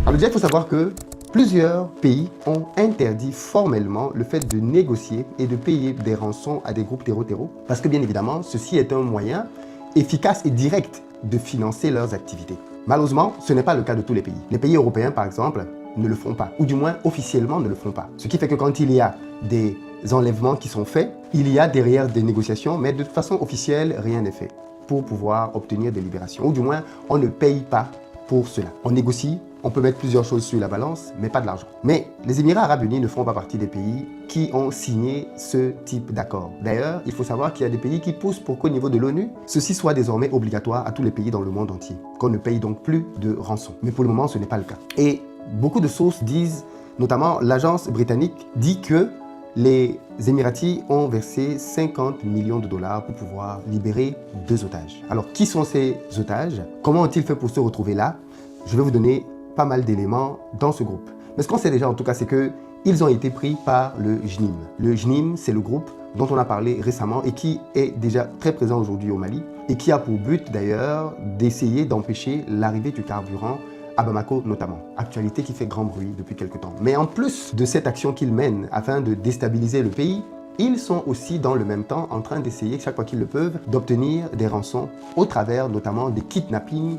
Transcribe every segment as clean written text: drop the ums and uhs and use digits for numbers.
Alors déjà, il faut savoir que plusieurs pays ont interdit formellement le fait de négocier et de payer des rançons à des groupes terreau-terreau parce que bien évidemment, ceci est un moyen efficace et direct de financer leurs activités. Malheureusement, ce n'est pas le cas de tous les pays. Les pays européens, par exemple, ne le font pas, ou du moins officiellement ne le font pas. Ce qui fait que quand il y a des enlèvements qui sont faits, il y a derrière des négociations, mais de façon officielle, rien n'est fait pour pouvoir obtenir des libérations, ou du moins, on ne paye pas pour cela. On négocie, on peut mettre plusieurs choses sur la balance, mais pas de l'argent. Mais les Émirats Arabes Unis ne font pas partie des pays qui ont signé ce type d'accord. D'ailleurs, il faut savoir qu'il y a des pays qui poussent pour qu'au niveau de l'ONU, ceci soit désormais obligatoire à tous les pays dans le monde entier, qu'on ne paye donc plus de rançon. Mais pour le moment, ce n'est pas le cas. Et beaucoup de sources disent, notamment l'agence britannique dit que les Émiratis ont versé 50 millions de dollars pour pouvoir libérer 2 otages. Alors, qui sont ces otages? Comment ont-ils fait pour se retrouver là? Je vais vous donner pas mal d'éléments dans ce groupe. Mais ce qu'on sait déjà en tout cas, c'est qu'ils ont été pris par le JNIM. Le JNIM, c'est le groupe dont on a parlé récemment et qui est déjà très présent aujourd'hui au Mali et qui a pour but d'ailleurs d'essayer d'empêcher l'arrivée du carburant à Bamako notamment. Actualité qui fait grand bruit depuis quelque temps. Mais en plus de cette action qu'ils mènent afin de déstabiliser le pays, ils sont aussi dans le même temps en train d'essayer, chaque fois qu'ils le peuvent, d'obtenir des rançons au travers notamment des kidnappings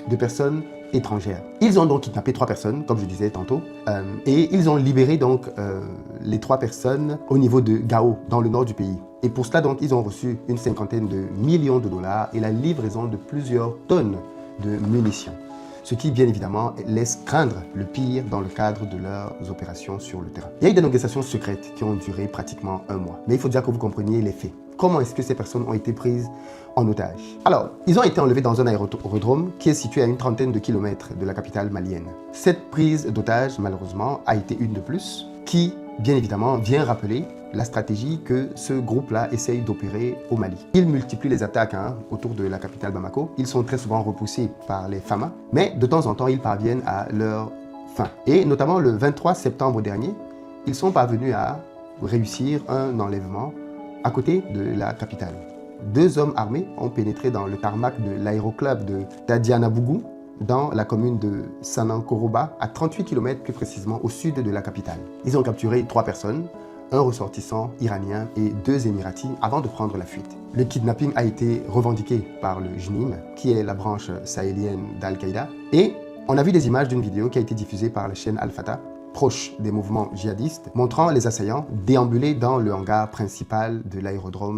de personnes étrangères. Ils ont donc kidnappé 3 personnes, comme je disais tantôt, et ils ont libéré donc les 3 personnes au niveau de Gao, dans le nord du pays. Et pour cela, donc, ils ont reçu une 50aine de millions de dollars et la livraison de plusieurs tonnes de munitions. Ce qui, bien évidemment, laisse craindre le pire dans le cadre de leurs opérations sur le terrain. Il y a eu des négociations secrètes qui ont duré pratiquement 1 mois. Mais il faut déjà que vous compreniez les faits. Comment est-ce que ces personnes ont été prises en otage? Alors, ils ont été enlevés dans un aérodrome qui est situé à une trentaine de kilomètres de la capitale malienne. Cette prise d'otage, malheureusement, a été une de plus qui, bien évidemment, vient rappeler la stratégie que ce groupe-là essaye d'opérer au Mali. Ils multiplient les attaques autour de la capitale Bamako. Ils sont très souvent repoussés par les FAMA, mais de temps en temps, ils parviennent à leur fin. Et notamment le 23 septembre dernier, ils sont parvenus à réussir un enlèvement à côté de la capitale. 2 hommes armés ont pénétré dans le tarmac de l'aéroclub de Tadianabougou, dans la commune de Sanankoroba, à 38 km plus précisément au sud de la capitale. Ils ont capturé 3 personnes, un ressortissant iranien et 2 Émiratis avant de prendre la fuite. Le kidnapping a été revendiqué par le JNIM, qui est la branche sahélienne d'Al-Qaïda, et on a vu des images d'une vidéo qui a été diffusée par la chaîne Al-Fatah, proche des mouvements djihadistes, montrant les assaillants déambuler dans le hangar principal de l'aérodrome